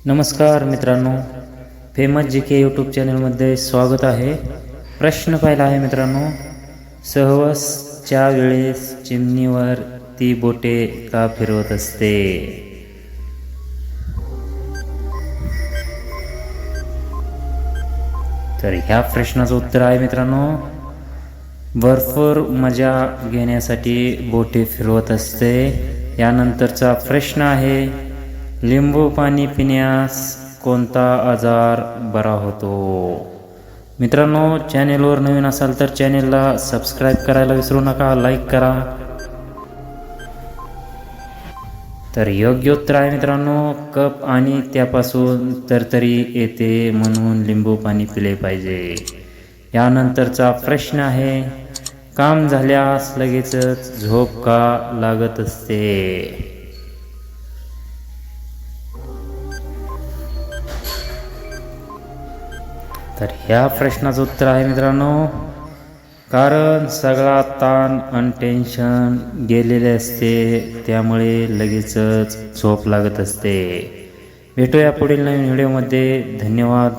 नमस्कार मित्रांनो, फेमस जी के यूट्यूब चॅनलमध्ये स्वागत आहे। प्रश्न पहिला आहे मित्रांनो, सहवासच्या वेळेस चिमणीवर ती बोटे का फिरवत असते? तर ह्या प्रश्नाचं उत्तर आहे मित्रांनो, भरपूर मजा घेण्यासाठी बोटे फिरवत असते। यानंतरचा प्रश्न आहे, लिंबू पाणी पिण्यास कोणता आजार बरा होतो? मित्रांनो, चॅनेलवर नवीन असाल तर चॅनेलला सबस्क्राईब करायला विसरू नका, लाईक करा। तर योग्य उत्तर आहे मित्रांनो, कफ आणि त्यापासून तरतरी येते म्हणून लिंबू पाणी पिले पाहिजे। यानंतरचा प्रश्न आहे, काम झाल्यास लगेचच झोप का लागत असते? तर ह्या प्रश्नाचं उत्तर आहे मित्रांनो, कारण सगळा ताण आणि टेन्शन गेलेले असते, त्यामुळे लगेचच झोप लागत असते। भेटूया पुढील नवीन व्हिडिओमध्ये। धन्यवाद।